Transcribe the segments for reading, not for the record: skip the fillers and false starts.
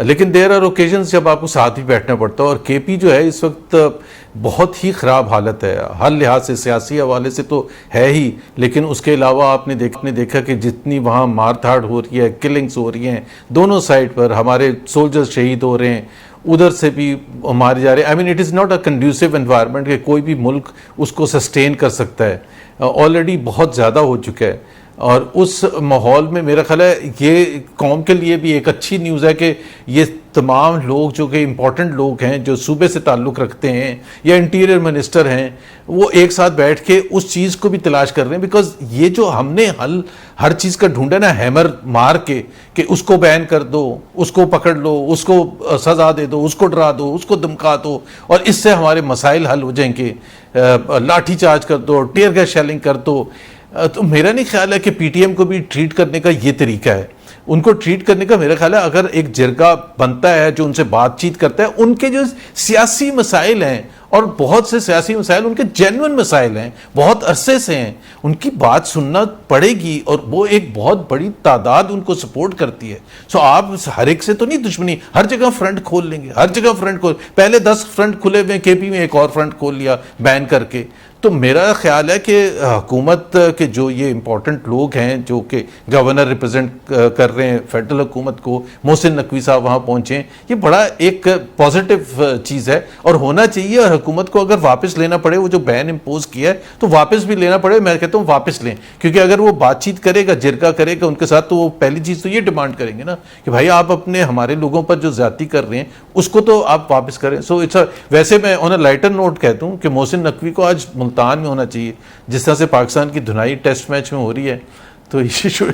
لیکن there are occasions جب آپ کو ساتھ ہی بیٹھنا پڑتا ہے. اور کے پی جو ہے اس وقت بہت ہی خراب حالت ہے ہر لحاظ سے, سیاسی حوالے سے تو ہے ہی, لیکن اس کے علاوہ آپ نے دیکھا کہ جتنی وہاں مار دھاڑ ہو رہی ہے, کلنگز ہو رہی ہیں دونوں سائڈ پر, ہمارے سولجرز شہید ہو رہے ہیں, ادھر سے بھی مارے جا رہے ہیں. I mean it is not a conducive environment کہ کوئی بھی ملک اس کو سسٹین کر سکتا ہے. آلریڈی بہت زیادہ ہو چکا ہے, اور اس ماحول میں میرا خیال ہے یہ قوم کے لیے بھی ایک اچھی نیوز ہے کہ یہ تمام لوگ جو کہ امپورٹنٹ لوگ ہیں, جو صوبے سے تعلق رکھتے ہیں یا انٹیریئر منسٹر ہیں, وہ ایک ساتھ بیٹھ کے اس چیز کو بھی تلاش کر رہے ہیں. بیکاز یہ جو ہم نے حل ہر چیز کا ڈھونڈا نا ہیمر مار کے کہ اس کو بین کر دو, اس کو پکڑ لو, اس کو سزا دے دو, اس کو ڈرا دو, اس کو دھمکا دو, اور اس سے ہمارے مسائل حل ہو جائیں گے, لاٹھی چارج کر دو, ٹیئر گیس شیلنگ کر دو. تو میرا نہیں خیال ہے کہ پی ٹی ایم کو بھی ٹریٹ کرنے کا یہ طریقہ ہے. ان کو ٹریٹ کرنے کا میرا خیال ہے اگر ایک جرگہ بنتا ہے جو ان سے بات چیت کرتا ہے, ان کے جو سیاسی مسائل ہیں, اور بہت سے سیاسی مسائل ان کے جینوئن مسائل ہیں, بہت عرصے سے ہیں, ان کی بات سننا پڑے گی, اور وہ ایک بہت بڑی تعداد ان کو سپورٹ کرتی ہے. سو آپ ہر ایک سے تو نہیں دشمنی, ہر جگہ فرنٹ کھول لیں گے, ہر جگہ فرنٹ کھول, پہلے 10 فرنٹ کھلے ہوئے, کے پی میں ایک اور فرنٹ کھول لیا بین کر کے. تو میرا خیال ہے کہ حکومت کے جو یہ امپورٹنٹ لوگ ہیں جو کہ گورنر ریپرزینٹ کر رہے ہیں فیڈرل حکومت کو, محسن نقوی صاحب وہاں پہنچے, یہ بڑا ایک پازیٹیو چیز ہے اور ہونا چاہیے. اور حکومت کو اگر واپس لینا پڑے وہ جو بین امپوز کیا ہے تو واپس بھی لینا پڑے, میں کہتا ہوں واپس لیں, کیونکہ اگر وہ بات چیت کرے گا, جرگہ کرے گا ان کے ساتھ, تو وہ پہلی چیز تو یہ ڈیمانڈ کریں گے نا کہ بھائی آپ اپنے ہمارے لوگوں پر جو زیادتی کر رہے ہیں اس کو تو آپ واپس کریں. سو اٹس ویسے میں آن اے لائٹر نوٹ کہتا ہوں کہ محسن نقوی کو آج ملتان میں ہونا چاہیے, جس طرح سے پاکستان کی دھنائی ٹیسٹ میچ میں ہو رہی ہے, تو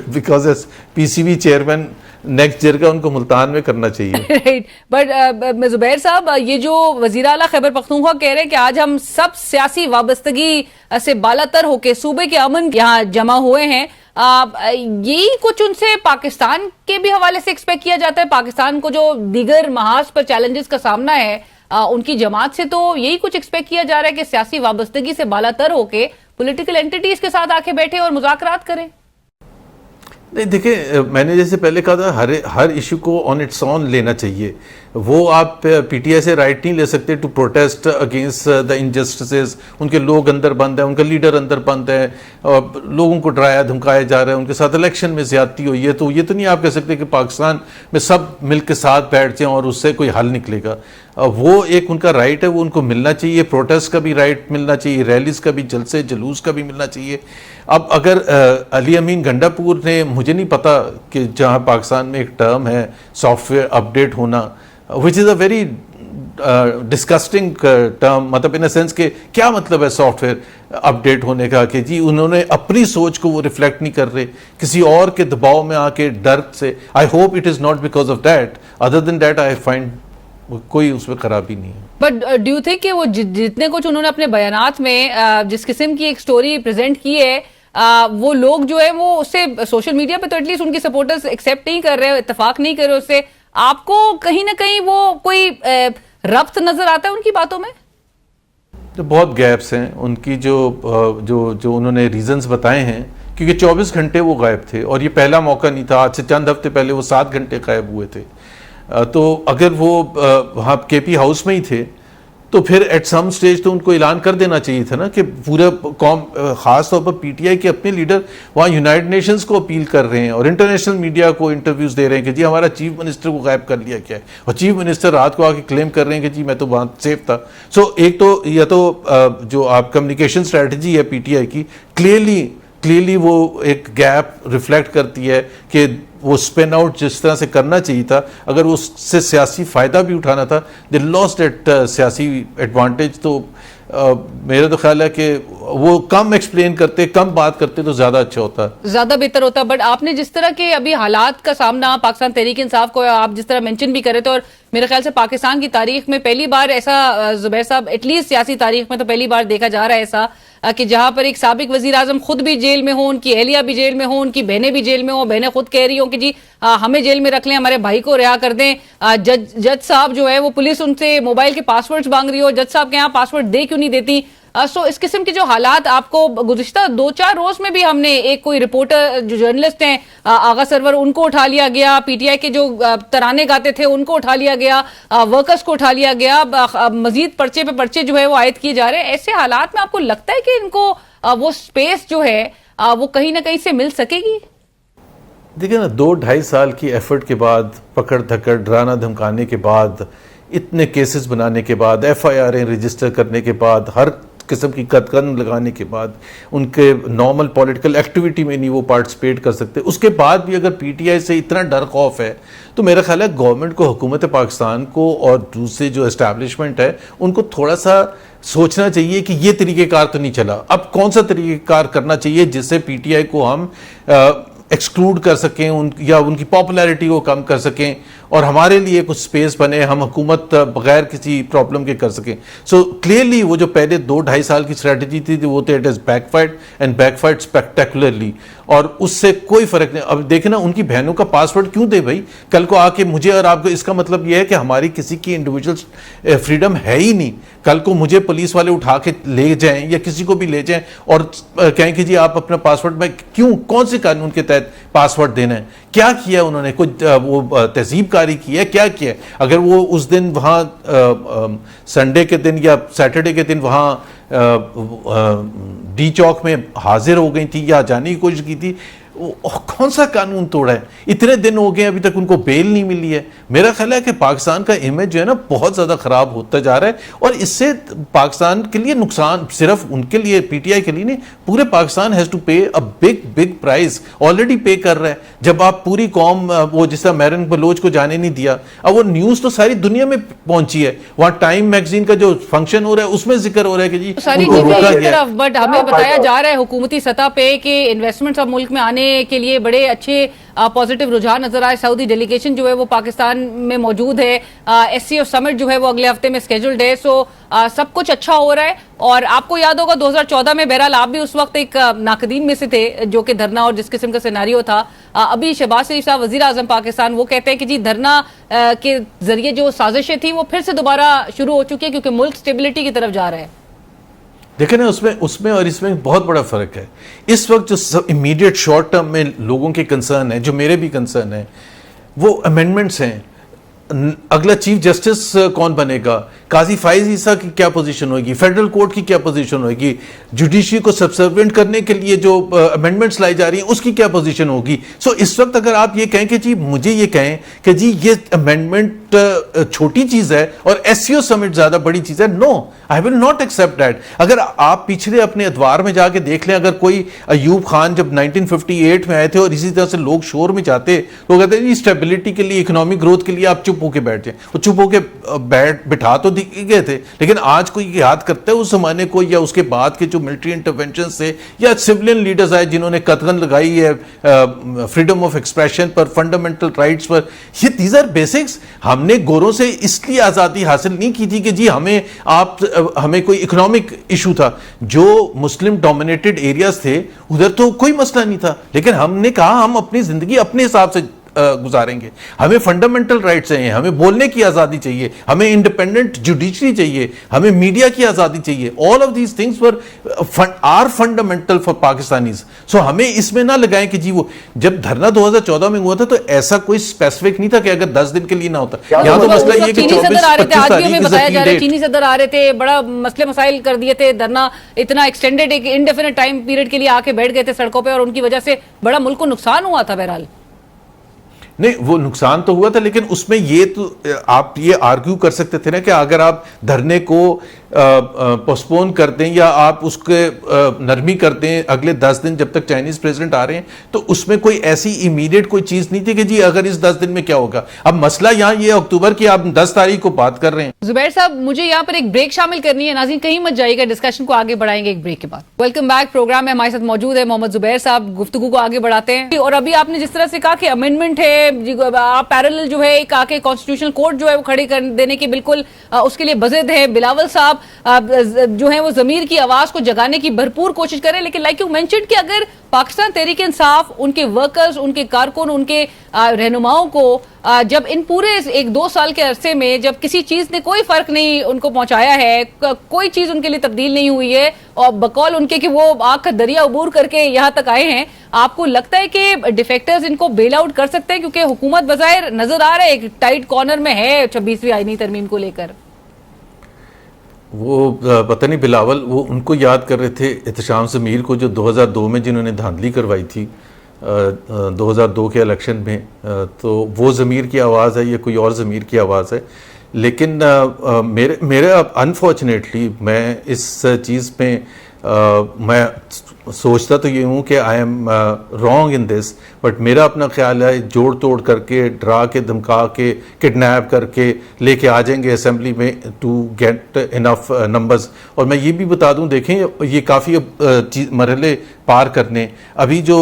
because P C B chairman next جرگہ ان کو ملتان میں کرنا چاہیے. بٹ زبیر صاحب, یہ جو وزیر اعلیٰ خیبر پختونخوا کہہ رہے ہیں کہ آج ہم سب سیاسی وابستگی سے بالا تر ہو کے صوبے کے امن یہاں جمع ہوئے ہیں, یہی کچھ ان سے پاکستان کے بھی حوالے سے ایکسپیکٹ کیا جاتا ہے؟ پاکستان کو جو دیگر محاذ پر چیلنجز کا سامنا ہے ان کی جماعت سے, تو یہی کچھ ایکسپیکٹ کیا جا رہا ہے کہ سیاسی وابستگی سے بالا تر ہو کے پولیٹیکل اینٹیٹیز کے ساتھ آ کے بیٹھے اور مذاکرات کریں؟ نہیں دیکھیں, میں نے جیسے پہلے کہا تھا ہر ایشو کو آن اٹس آن لینا چاہیے. وہ آپ پی ٹی آئی سے رائٹ نہیں لے سکتے ٹو پروٹیسٹ اگینسٹ دا انجسٹسز. ان کے لوگ اندر بند ہیں, ان کا لیڈر اندر بند ہے, لوگوں کو ڈرایا دھمکایا جا رہا ہے, ان کے ساتھ الیکشن میں زیادتی ہوئی ہے, تو یہ تو نہیں آپ کہہ سکتے کہ پاکستان میں سب مل کے ساتھ بیٹھ جائیں اور اس سے کوئی حل نکلے گا. وہ ایک ان کا رائٹ ہے, وہ ان کو ملنا چاہیے. پروٹیسٹ کا بھی رائٹ ملنا چاہیے, ریلیز کا بھی, جلسے جلوس کا بھی ملنا چاہیے. اب اگر علی امین گنڈا پور نے, مجھے نہیں پتا کہ جہاں پاکستان میں ایک ٹرم ہے سافٹ ویئر اپڈیٹ ہونا, which is a very disgusting term, مطلب in a sense کہ کیا مطلب ہے سافٹ ویئر اپڈیٹ ہونے کا, کہ جی انہوں نے اپنی سوچ کو وہ ریفلیکٹ نہیں کر رہے, کسی اور کے دباؤ میں آ کے ڈر سے. I hope it is not because of that. Other than that I find کوئی اس میں خرابی نہیں ہے. بٹ ڈو یو تھنک کہ وہ جتنے کچھ انہوں نے اپنے بیانات میں جس قسم کی ایک سٹوری پریزنٹ کی ہے, وہ لوگ جو ہے وہ اس سے سوشل میڈیا پہ تو ایٹ لیسٹ ان کی سپورٹرز ایکسیپٹ نہیں کر رہے, اتفاق نہیں کر رہے اس سے, آپ کو کہیں نہ کہیں وہ کوئی ربط نظر آتا ہے ان کی باتوں میں؟ بہت گیپس ہیں ان کی, جو انہوں نے ریزنز بتائے ہیں, کیونکہ 24 گھنٹے وہ غائب تھے اور یہ پہلا موقع نہیں تھا. آج سے چند ہفتے پہلے وہ 7 گھنٹے غائب ہوئے تھے. تو اگر وہ وہاں کے پی ہاؤس میں ہی تھے تو پھر ایٹ سم سٹیج تو ان کو اعلان کر دینا چاہیے تھا نا کہ پورا قوم, خاص طور پر پی ٹی آئی کے اپنے لیڈر وہاں یونائٹڈ نیشنز کو اپیل کر رہے ہیں اور انٹرنیشنل میڈیا کو انٹرویوز دے رہے ہیں کہ جی ہمارا چیف منسٹر کو غائب کر لیا کیا ہے, اور چیف منسٹر رات کو آ کے کلیم کر رہے ہیں کہ جی میں تو وہاں سیف تھا. سو ایک تو یا تو جو آپ کمیونیکیشن اسٹریٹجی ہے پی ٹی آئی کی, کلیئرلی وہ ایک گیپ ریفلیکٹ کرتی ہے کہ وہ اسپین آؤٹ جس طرح سے کرنا چاہیے تھا, اگر اس سے سیاسی فائدہ بھی اٹھانا تھا, دے لاسٹ ایٹ سیاسی ایڈوانٹیج. تو میرا تو خیال ہے کہ وہ کم ایکسپلین کرتے, کم بات کرتے تو زیادہ اچھا ہوتا, زیادہ بہتر ہوتا. بٹ آپ نے جس طرح کے ابھی حالات کا سامنا پاکستان تحریک انصاف کو آپ جس طرح مینشن بھی کرے تھے, اور میرے خیال سے پاکستان کی تاریخ میں پہلی بار ایسا, زبیر صاحب ایٹ لیسٹ سیاسی تاریخ میں تو پہلی بار دیکھا جا رہا ہے ایسا کہ جہاں پر ایک سابق وزیر اعظم خود بھی جیل میں ہوں, ان کی اہلیہ بھی جیل میں ہوں, ان کی بہنیں بھی جیل میں ہوں, بہنیں خود کہہ رہی ہوں کہ جی ہمیں جیل میں رکھ لیں, ہمارے بھائی کو رہا کر دیں. جج صاحب جو ہے وہ پولیس ان سے موبائل کے پاسورڈز مانگ رہی ہو, جج صاحب کے یہاں پاسورڈ دے کیوں نہیں دیتی, سو اس قسم کے جو حالات آپ کو گزشتہ 2-4 روز میں بھی ہم نے ایک کوئی رپورٹر جو جرنلسٹ ہیں آغا سرور ان کو اٹھا لیا گیا, پی ٹی آئی کے جو ترانے گاتے تھے ان کو اٹھا لیا گیا, ورکرز کو اٹھا لیا گیا, مزید پرچے پہ پرچے جو ہے وہ عائد کیے جا رہے ہیں. ایسے حالات میں آپ کو لگتا ہے کہ ان کو وہ سپیس جو ہے وہ کہیں نہ کہیں سے مل سکے گی؟ دیکھیں نا 2-2.5 سال کی ایفرٹ کے بعد, پکڑ دھکڑ ڈرانا دھمکانے کے بعد, اتنے کیسز بنانے کے بعد, ایف آئی آریں رجسٹر کرنے کے بعد, ہر قسم کی قدغن لگانے کے بعد, ان کے نارمل پولیٹیکل ایکٹیویٹی میں نہیں وہ پارٹیسپیٹ کر سکتے, اس کے بعد بھی اگر پی ٹی آئی سے اتنا ڈر خوف ہے تو میرا خیال ہے گورنمنٹ کو, حکومت پاکستان کو اور دوسرے جو اسٹیبلشمنٹ ہے ان کو تھوڑا سا سوچنا چاہیے کہ یہ طریقہ کار تو نہیں چلا, اب کون سا طریقہ کار کرنا چاہیے جس سے پی ٹی آئی کو ہم ایکسکلوڈ کر سکیں یا ان کی پاپولیرٹی کو کم کر سکیں اور ہمارے لیے کچھ سپیس بنے, ہم حکومت بغیر کسی پرابلم کے کر سکیں. سو کلیئرلی وہ جو پہلے 2-2.5 سال کی اسٹریٹجی تھی وہ تو it is backfired and backfired spectacularly, اور اس سے کوئی فرق نہیں. اب دیکھیں نا ان کی بہنوں کا پاسورڈ کیوں دے بھائی کل کو آ کے مجھے اور آپ کو, اس کا مطلب یہ ہے کہ ہماری کسی کی انڈیویجول فریڈم ہے ہی نہیں. کل کو مجھے پولیس والے اٹھا کے لے جائیں یا کسی کو بھی لے جائیں اور کہیں کہ جی آپ اپنا پاسورڈ میں کیوں, کون سے قانون کے تحت پاسورڈ دینا ہے, کیا کیا انہوں نے, کچھ وہ تہذیب کاری کی ہے, کیا کیا ہے؟ اگر وہ اس دن وہاں سنڈے کے دن یا سیٹرڈے کے دن وہاں ڈی چوک میں حاضر ہو گئی تھی یا جانے کی کوشش کی تھی, کون سا قانون توڑا ہے؟ اتنے دن ہو گئے ابھی تک ان کو بیل نہیں ملی ہے. میرا خیال ہے کہ پاکستان کا امیج جو ہے نا بہت زیادہ خراب ہوتا جا رہا ہے, اور اس سے پاکستان کے لیے نقصان, صرف ان کے لیے پی ٹی آئی کے لیے نہیں, پورے Pakistan has to pay a big price, already pay کر رہا ہے. جب آپ پوری قوم, وہ جس طرح میرن بلوچ کو جانے نہیں دیا, اب وہ نیوز تو ساری دنیا میں پہنچی ہے, وہاں ٹائم میگزین کا جو فنکشن ہو رہا ہے اس میں ذکر ہو رہا ہے کہ جی ساری چیزیں, بٹ ہمیں بتایا جا رہا ہے حکومتی سطح پہ کہ انویسٹمنٹس اب ملک میں آنے کے لیے بڑے اچھے پازیٹیو رجحان نظر آئے. سعودی ڈیلیگیشن جو ہے وہ پاکستان میں موجود ہے, ایس سی او سمٹ جو ہے وہ اگلے ہفتے میں اسکیجولڈ ہے. سو سب کچھ اچھا ہو رہا ہے. اور آپ کو یاد ہوگا 2014 میں بہرحال آپ بھی اس وقت ایک ناقدین میں سے تھے جو کہ دھرنا اور جس قسم کا سیناریو تھا. ابھی شہباز شریف صاحب وزیر اعظم پاکستان وہ کہتے ہیں کہ جی دھرنا کے ذریعے جو سازشیں تھیں وہ پھر سے دوبارہ شروع ہو چکی ہے کیونکہ ملک اسٹیبلٹی کی طرف جا رہا ہے. دیکھیں نا اس میں اور اس میں بہت بڑا فرق ہے. اس وقت جو امیڈیٹ شارٹ ٹرم میں لوگوں کے کنسرن ہیں, جو میرے بھی کنسرن ہیں, وہ امینڈمنٹس ہیں. اگلا چیف جسٹس کون بنے گا, قاضی فائز عیسیٰ کی کیا پوزیشن ہوگی, فیڈرل کورٹ کی کیا پوزیشن ہوگی, جوڈیشری کو سبسروینٹ کرنے کے لیے جو امینڈمنٹس لائی جا رہی ہیں اس کی کیا پوزیشن ہوگی. سو اس وقت اگر آپ یہ کہیں کہ جی مجھے یہ کہیں کہ جی یہ امینڈمنٹ چھوٹی چیز ہے اور ایس سی او سمٹ زیادہ بڑی چیز ہے, نو, آئی ول ناٹ ایکسیپٹ دیٹ. اگر آپ پچھلے اپنے ادوار میں جا کے دیکھ لیں, اگر کوئی ایوب خان جب 1958 میں آئے تھے اور اسی طرح سے لوگ شور میں جاتے, لوگ کہتے ہیں جی اسٹیبلٹی کے لیے, اکنامک گروتھ کے لیے آپ چپ ہو کے بیٹھ جائیں, وہ چپ ہو کے بٹھا تو گئے تھے. لیکن آج کوئی یاد کرتا ہے اس زمانے کو یا اس کے بعد کے جو ملٹری انٹرونشن سے یا سیولین لیڈرز آئے جنہوں نے قدغن لگائی ہے فریڈم آف ایکسپریشن پر, فنڈامنٹل رائٹس پر. یہ دیز آر بیسکس. ہم نے گوروں سے اس لیے آزادی حاصل نہیں کی تھی کہ جی ہمیں کوئی اکنامک ایشو تھا. جو مسلم ڈومینیٹڈ ایریاز تھے ادھر تو کوئی مسئلہ نہیں تھا, لیکن ہم نے کہا ہم اپنی زندگی اپنے حساب سے گزاریں گے. ہمیں فنڈامنٹل رائٹس ہیں, ہمیں بولنے کی آزادی چاہیے, ہمیں انڈیپینڈنٹ جوڈیشری چاہیے, ہمیں میڈیا کی آزادی چاہیے. All of these things are fundamental for Pakistanis. So ہمیں اس میں نہ لگائیں کہ جی وہ جب دھرنا 2014 میں ہوا تھا تو ایسا کوئی اسپیسیفک نہیں تھا کہ اگر 10 دن کے لیے نہ ہوتا. یہاں تو مسئلہ یہ کہ 24-25 تاریخ چینی صدر آ رہے تھے, بڑا مسئلے مسائل کر دیے تھے, دھرنا اتنا ایکسٹینڈیڈ ایک انڈیفینٹ ٹائم پیریڈ کے لیے آ کے بیٹھ گئے تھے سڑکوں پہ, اور ان کی وجہ سے بڑا ملک کو نقصان ہوا تھا. بہرحال نہیں, وہ نقصان تو ہوا تھا, لیکن اس میں یہ تو آپ یہ آرگیو کر سکتے تھے نا کہ اگر آپ دھرنے کو پوسپون کر دیں یا آپ اس کے نرمی کر دیں اگلے 10 دن جب تک چائنیز پریزیڈنٹ آ رہے ہیں, تو اس میں کوئی ایسی امیڈیٹ کوئی چیز نہیں تھی کہ جی اگر اس 10 دن میں کیا ہوگا. اب مسئلہ یہاں یہ اکتوبر کی آپ 10 تاریخ کو بات کر رہے ہیں. زبیر صاحب مجھے یہاں پر ایک بریک شامل کرنی ہے, ناظرین کہیں مت جائیے گا, ڈسکشن کو آگے بڑھائیں گے ایک بریک کے بعد. ویلکم بیک, پروگرام میں ہمارے ساتھ موجود ہے محمد زبیر صاحب, گفتگو کو آگے بڑھاتے ہیں. اور ابھی آپ نے جس طرح سے کہا کہ امینڈمنٹ ہے, آپ پیرالل جو ہے ایک آ کے کانسٹیٹیوشنل کورٹ جو ہے وہ کھڑے کر دینے کے بالکل اس کے لیے بضد ہے. بلاول صاحب آپ جو ہیں وہ ضمیر کی آواز کو جگانے کی بھرپور کوشش کریں. لیکن لائک یو مینشنڈ کہ اگر پاکستان تحریک انصاف ان کے ورکرز, ان کے کارکن, ان کے رہنماؤں کو جب ان پورے 1-2 سال کے عرصے میں جب کسی چیز نے کوئی فرق نہیں ان کو پہنچایا ہے, کوئی چیز ان کے لیے تبدیل نہیں ہوئی ہے, اور بقول ان کے کہ وہ آگ کا دریا عبور کر کے یہاں تک آئے ہیں, آپ کو لگتا ہے کہ ڈیفیکٹرز ان کو بیل آؤٹ کر سکتے ہیں؟ کیونکہ حکومت بظاہر نظر آ رہا ہے ایک ٹائٹ کارنر میں ہے 26ویں آئینی ترمیم کو لے کر. وہ پتہ نہیں بلاول, وہ ان کو یاد کر رہے تھے احتشام ضمیر کو جو 2002 میں جنہوں نے دھاندلی کروائی تھی 2002 کے الیکشن میں, تو وہ ضمیر کی آواز ہے یا کوئی اور ضمیر کی آواز ہے؟ لیکن میرے انفارچونیٹلی میں اس چیز میں میں سوچتا تو یہ ہوں کہ I am wrong in this, but میرا اپنا خیال ہے جوڑ توڑ کر کے, ڈرا کے, دھمکا کے, کڈنیپ کر کے لے کے آ جائیں گے اسمبلی میں ٹو گیٹ انف نمبرز. اور میں یہ بھی بتا دوں, دیکھیں یہ کافی مرحلے پار کرنے. ابھی جو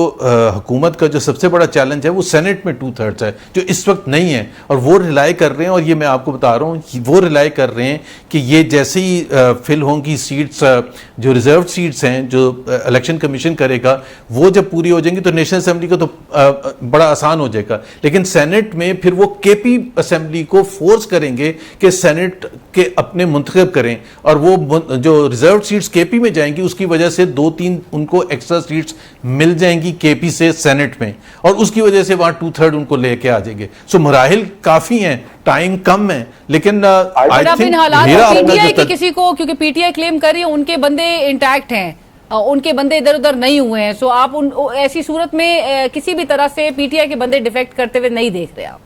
حکومت کا جو سب سے بڑا چیلنج ہے وہ سینٹ میں 2/3 ہے, جو اس وقت نہیں ہے, اور وہ ریلائی کر رہے ہیں, اور یہ میں آپ کو بتا رہا ہوں وہ ریلائی کر رہے ہیں کہ یہ جیسے ہی فل ہوں گی سیٹس, جو ریزروڈ سیٹس ہیں جو الیکشن کمیشن کرے گا, وہ جب پوری ہو جائیں گی تو نیشنل اسمبلی کو تو بڑا آسان ہو جائے گا. لیکن سینٹ میں پھر وہ کے پی اسمبلی کو فورس کریں گے کہ سینٹ کے اپنے منتخب کریں, اور وہ جو ریزروڈ سیٹس کے پی میں جائیں گی اس کی وجہ سے 2-3 ان کو ایکسٹرا سیٹس مل جائیں گی کے پی سے سینٹ میں, اور اس کی وجہ سے وہاں 2/3 ان کو لے کے آ جائیں گے. سو مراحل کافی ہیں, ٹائم کم ہے, لیکن کسی کو, کیونکہ پی ٹی آئی کلیم کر رہی ہے ان کے بندے انٹیکٹ ہیں, ان کے بندے ادھر ادھر نہیں ہوئے ہیں, سو آپ ایسی صورت میں کسی بھی طرح سے پی ٹی آئی کے بندے ڈیفیکٹ کرتے ہوئے نہیں دیکھ رہے آپ؟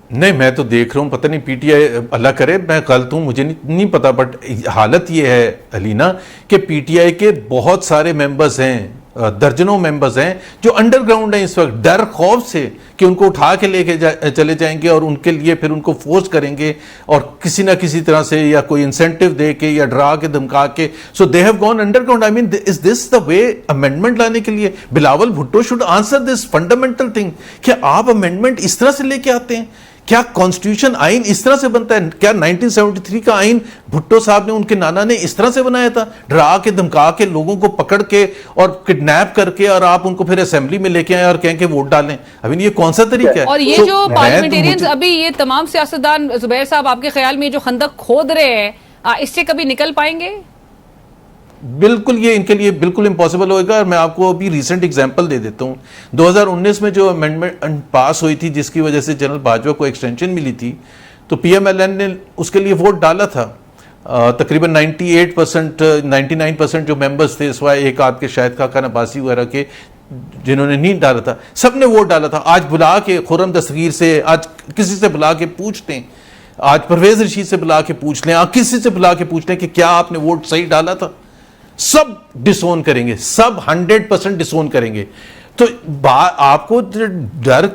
نہیں, میں تو دیکھ رہا ہوں, پتہ نہیں پی ٹی آئی, اللہ کرے میں غلط ہوں, مجھے نہیں پتا, بٹ حالت یہ ہے علینا کہ پی ٹی آئی کے بہت سارے ممبرز ہیں, درجنوں ممبرز ہیں جو انڈر گراؤنڈ ہیں اس وقت, ڈر خوف سے کہ ان کو اٹھا کے لے کے چلے جائیں گے, اور ان کے لیے پھر ان کو فورس کریں گے, اور کسی نہ کسی طرح سے یا کوئی انسینٹیو دے کے یا ڈرا کے دھمکا کے. So they have gone underground. I mean is this the way amendment لانے کے لیے؟ Bilawal Bhutto should answer this fundamental thing کہ آپ امینڈمنٹ اس طرح سے لے کے آتے ہیں. کیا کانسٹیٹیوشن آئین اس طرح سے بنتا ہے؟ کیا 1973 کا آئین بھٹو صاحب نے, ان کے نانا نے اس طرح سے بنایا تھا, ڈرا کے دھمکا کے لوگوں کو پکڑ کے اور کڈنیپ کر کے, اور آپ ان کو پھر اسمبلی میں لے کے آئیں اور کہیں کہ ووٹ ڈالیں؟ ابھی یہ کون سا طریقہ ہے؟ اور یہ جو پارلیمنٹیرینز ابھی یہ تمام سیاستدان, زبیر صاحب آپ کے خیال میں جو خندق کھود رہے ہیں, اس سے کبھی نکل پائیں گے؟ بالکل, یہ ان کے لیے بالکل امپاسبل ہوئے گا. اور میں آپ کو ابھی ریسنٹ اگزامپل دے دیتا ہوں. 2019 میں جو امینڈمنٹ پاس ہوئی تھی جس کی وجہ سے جنرل باجوہ کو ایکسٹینشن ملی تھی, تو پی ایم ایل این نے اس کے لیے ووٹ ڈالا تھا. تقریباً 99% جو ممبرز تھے, سوائے ایک آدھ کے شاہد خاقان عباسی وغیرہ کے جنہوں نے نہیں ڈالا تھا, سب نے ووٹ ڈالا تھا. آج بلا کے خرم دستگیر سے, آج کسی سے بلا کے پوچھتے ہیں, آج پرویز رشید سے بلا کے پوچھ لیں, کسی سے بلا کے پوچھ لیں کہ کیا آپ نے ووٹ صحیح ڈالا تھا, سب ڈسون کریں گے, سب 100% ڈسون کریں گے. تو آپ کو ڈر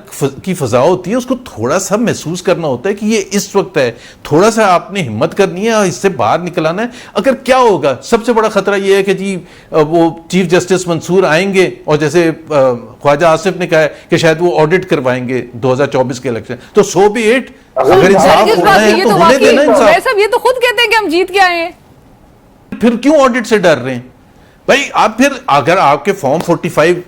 کی فضا ہوتی ہے, اس کو تھوڑا سا محسوس کرنا ہوتا ہے کہ یہ اس وقت ہے, تھوڑا سا آپ نے ہمت کرنی ہے اور اس سے باہر نکل آنا ہے. اگر کیا ہوگا, سب سے بڑا خطرہ یہ ہے کہ جی وہ چیف جسٹس منصور آئیں گے, اور جیسے خواجہ آصف نے کہا ہے کہ شاید وہ آڈٹ کروائیں گے 2024 کے الیکشن, تو سو بی اٹ. اگر انصاف ہونا ہے تو ہونے دینا انصاف. یہ تو خود کہتے ہیں کہ ہم جیت کے آئے ہیں, پھر کیوں آڈٹ سے ڈر رہے ہیں بھائی آپ؟ پھر اگر آپ کے فارم 45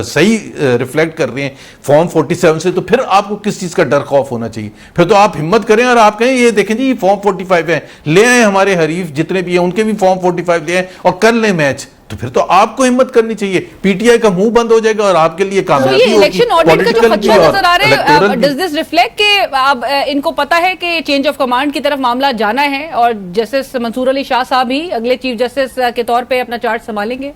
صحیح ریفلیکٹ کر رہے ہیں فارم 47 سے, تو پھر آپ کو کس چیز کا ڈر خوف ہونا چاہیے؟ پھر تو آپ ہمت کریں اور آپ کہیں یہ دیکھیں جی یہ فارم 45 ہے, لے آئیں ہمارے حریف جتنے بھی ہیں ان کے بھی فارم 45 لے آئیں اور کر لیں میچ. تو پھر تو آپ کو ہمت کرنی چاہیے. پی ٹی آئی کا منہ بند ہو جائے گا اور آپ کے لیے کامیابی ہوگی. الیکشن آڈٹ کا جو خدشہ نظر آ رہا ہے, ڈز دس ریفلیکٹ کہ اب ان کو پتا ہے کہ چینج آف کمانڈ کی طرف معاملہ جانا ہے, اور جسٹس منصور علی شاہ صاحب ہی اگلے چیف جسٹس کے طور پہ اپنا چارج سنبھالیں گے؟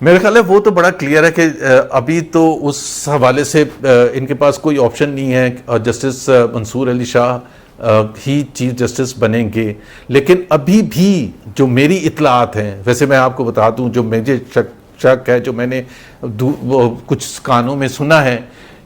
میرے خیال ہے وہ تو بڑا کلیئر ہے کہ ابھی تو اس حوالے سے ان کے پاس کوئی آپشن نہیں ہے, اور جسٹس منصور علی شاہ ہی چیف جسٹس بنیں گے. لیکن ابھی بھی جو میری اطلاعات ہیں, ویسے میں آپ کو بتا دوں جو مجھے شک ہے, جو میں نے کچھ کانوں میں سنا ہے,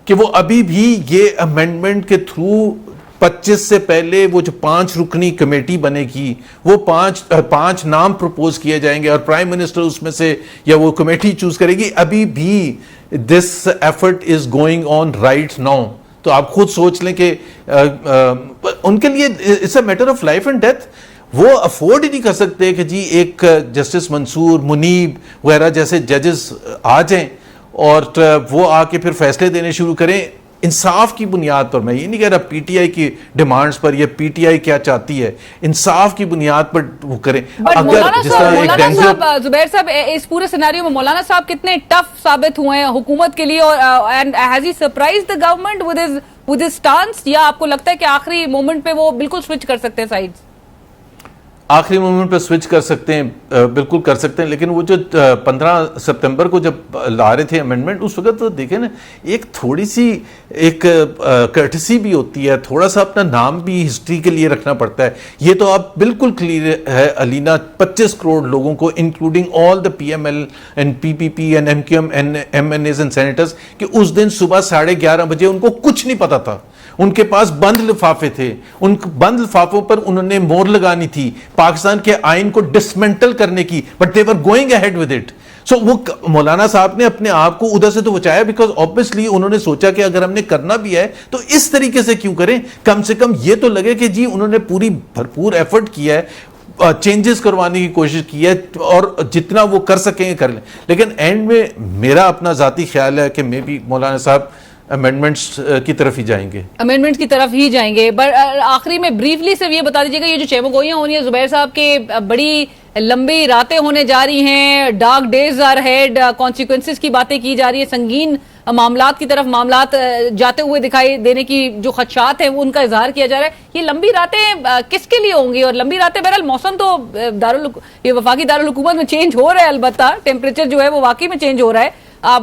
کہ وہ ابھی بھی یہ امینڈمنٹ کے تھرو 25 سے پہلے وہ جو 5 رکنی کمیٹی بنے گی, وہ 5 نام پروپوز کیے جائیں گے, اور پرائم منسٹر اس میں سے یا وہ کمیٹی چوز کرے گی. ابھی بھی this effort is going on right now. تو آپ خود سوچ لیں کہ ان کے لیے it's a matter of life and death. وہ افورڈ ہی نہیں کر سکتے کہ جی ایک جسٹس منصور، منیب وغیرہ جیسے ججز آ جائیں اور وہ آ کے پھر فیصلے دینے شروع کریں انصاف کی بنیاد پر. میں یہ نہیں کہہ رہا پی ٹی آئی کی ڈیمانڈز پر یا پی ٹی آئی کیا چاہتی ہے، انصاف کی بنیاد پر وہ کریں. مولانا صاحب زبیر صاحب اس پورے سیناریو میں مولانا صاحب کتنے ٹف ثابت ہوئے ہیں حکومت کے لیے، اور has he surprise the government with his stance, یا آپ کو لگتا ہے کہ آخری مومنٹ پہ وہ بالکل سوئچ کر سکتے ہیں سائیڈز؟ آخری مومنٹ پہ سوئچ کر سکتے ہیں، بالکل کر سکتے ہیں، لیکن وہ جو 15 سپتمبر کو جب لا رہے تھے امینڈمنٹ، اس وقت تو دیکھیں نا ایک تھوڑی سی ایک کرٹسی بھی ہوتی ہے، تھوڑا سا اپنا نام بھی ہسٹری کے لیے رکھنا پڑتا ہے. یہ تو آپ بالکل کلیئر ہے علینا 25 کروڑ لوگوں کو including all the P M L and P P P and M Q M M N A's and senators کہ اس دن صبح 11:30 بجے ان کو کچھ نہیں پتا تھا. ان کے پاس بند لفافے تھے، ان بند لفافوں پر انہوں نے مور لگانی تھی پاکستان کے آئین کو ڈسمنٹل کرنے کی، but they were going ahead with it. So وہ مولانا صاحب نے اپنے آپ کو ادھر سے تو بچایا، بیکاز آبویسلی انہوں نے سوچا کہ اگر ہم نے کرنا بھی ہے تو اس طریقے سے کیوں کریں، کم سے کم یہ تو لگے کہ جی انہوں نے پوری بھرپور ایفرٹ کیا ہے، چینجز کروانے کی کوشش کی ہے اور جتنا وہ کر سکیں کر لیں. لیکن اینڈ میں میرا اپنا ذاتی خیال ہے کہ میں بھی مولانا صاحب امینڈمنٹس کی طرف ہی جائیں گے، امینڈمنٹس کی طرف ہی جائیں گے. آخری میں بریفلی سے یہ بتا دیجیے گا، یہ جو چیمگوئیاں ہونی ہیں زبیر صاحب کے بڑی لمبی راتیں ہونے جا رہی ہیں، dark days are ahead, consequences کی باتیں کی جا رہی ہیں، سنگین معاملات کی طرف معاملات جاتے ہوئے دکھائی دینے کی جو خدشات ہیں ان کا اظہار کیا جا رہا ہے. یہ لمبی راتیں کس کے لیے ہوں گی؟ اور لمبی راتیں بہرحال موسم تو یہ وفاقی دارالحکومت میں چینج ہو رہا ہے، البتہ ٹیمپریچر جو ہے وہ واقعی میں چینج ہو رہا ہے،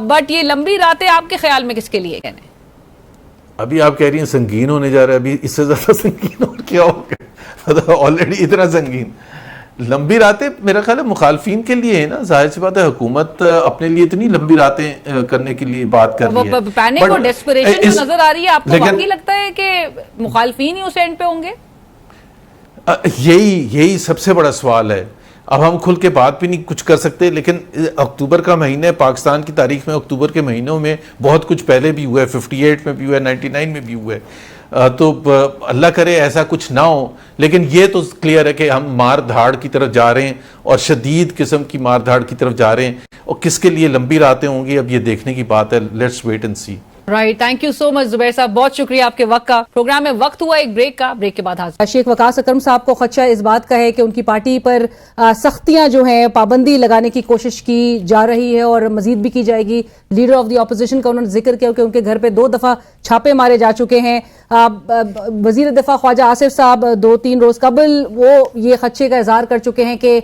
بٹ یہ لمبی راتیں آپ کے خیال میں کس کے لیے کہنے؟ ابھی آپ کہہ رہی ہیں سنگین ہونے جا رہا ہے، ابھی اس سے زیادہ سنگین اور کیا ہوگا، آلریڈی اتنا سنگین. لمبی راتیں میرا خیال ہے مخالفین کے لیے ہے نا، ظاہر سی بات ہے حکومت اپنے لیے اتنی لمبی راتیں کرنے کے لیے بات کر رہی ہے. پینک اور ڈیسپریشن جو نظر آ رہی ہے، آپ کو واقعی لگتا ہے کہ مخالفین ہی اس اینڈ پہ ہوں گے؟ یہی سب سے بڑا سوال ہے. اب ہم کھل کے بات بھی نہیں کچھ کر سکتے، لیکن اکتوبر کا مہینہ ہے، پاکستان کی تاریخ میں اکتوبر کے مہینوں میں بہت کچھ پہلے بھی ہوا ہے، 58 میں بھی ہوا ہے، 99 میں بھی ہوا ہے، تو اللہ کرے ایسا کچھ نہ ہو. لیکن یہ تو کلیئر ہے کہ ہم مار دھاڑ کی طرف جا رہے ہیں اور شدید قسم کی مار دھاڑ کی طرف جا رہے ہیں، اور کس کے لیے لمبی راتیں ہوں گی اب یہ دیکھنے کی بات ہے. Let's wait and see. Right, thank you so much Zubair صاحب، بہت شکریہ آپ کے وقت کا. پروگرام میں وقت ہوا ایک بریک کا، بریک کے بعد حاضر. شیخ وقاص اکرم صاحب کو خدشہ اس بات کا ہے کہ ان کی پارٹی پر سختیاں جو ہیں پابندی لگانے کی کوشش کی جا رہی ہے اور مزید بھی کی جائے گی. لیڈر آف دی اپوزیشن کا انہوں نے ذکر کیا کہ ان کے گھر پہ 2 دفعہ چھاپے مارے جا چکے ہیں. وزیر دفاع خواجہ آصف صاحب 2-3 روز قبل وہ یہ خدشے کا اظہار کر چکے ہیں کہ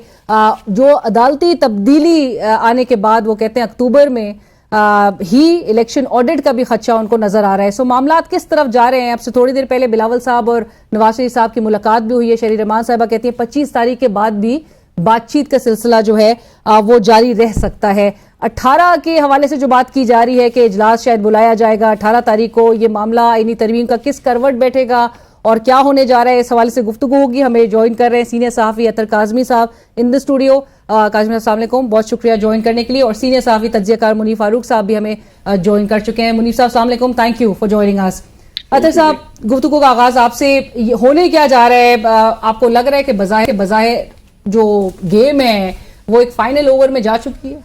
جو عدالتی تبدیلی آنے کے بعد وہ کہتے ہیں اکتوبر میں ہی الیکشن آڈٹ کا بھی خدشہ ان کو نظر آ رہا ہے. سو معاملات کس طرف جا رہے ہیں؟ اب سے تھوڑی دیر پہلے بلاول صاحب اور نواز شریف صاحب کی ملاقات بھی ہوئی ہے. شہری رحمان صاحبہ کہتی ہیں 25 تاریخ کے بعد بھی بات چیت کا سلسلہ جو ہے وہ جاری رہ سکتا ہے. 18 کے حوالے سے جو بات کی جا رہی ہے کہ اجلاس شاید بلایا جائے گا 18 تاریخ کو، یہ معاملہ آئینی ترمیم کا کس کروٹ بیٹھے گا اور کیا ہونے جا رہا ہے، اس حوالے سے گفتگو ہوگی. ہمیں جوائن کر رہے ہیں سینئر صحافی اطہر کاظمی صاحب ان دی اسٹوڈیو. کاظمی صاحب السلام علیکم، بہت شکریہ جوائن کرنے کے لیے. اور سینئر صحافی تجزیہ کار منیف فاروق صاحب بھی ہمیں جوائن کر چکے ہیں. منیف صاحب السلام علیکم، تھینک یو فار جوائننگ اس. اطہر صاحب، گفتگو کا آغاز آپ سے ہونے کیا جا رہا ہے؟ آپ کو لگ رہا ہے کہ بظاہر جو گیم ہے وہ ایک فائنل اوور میں جا چکی ہے؟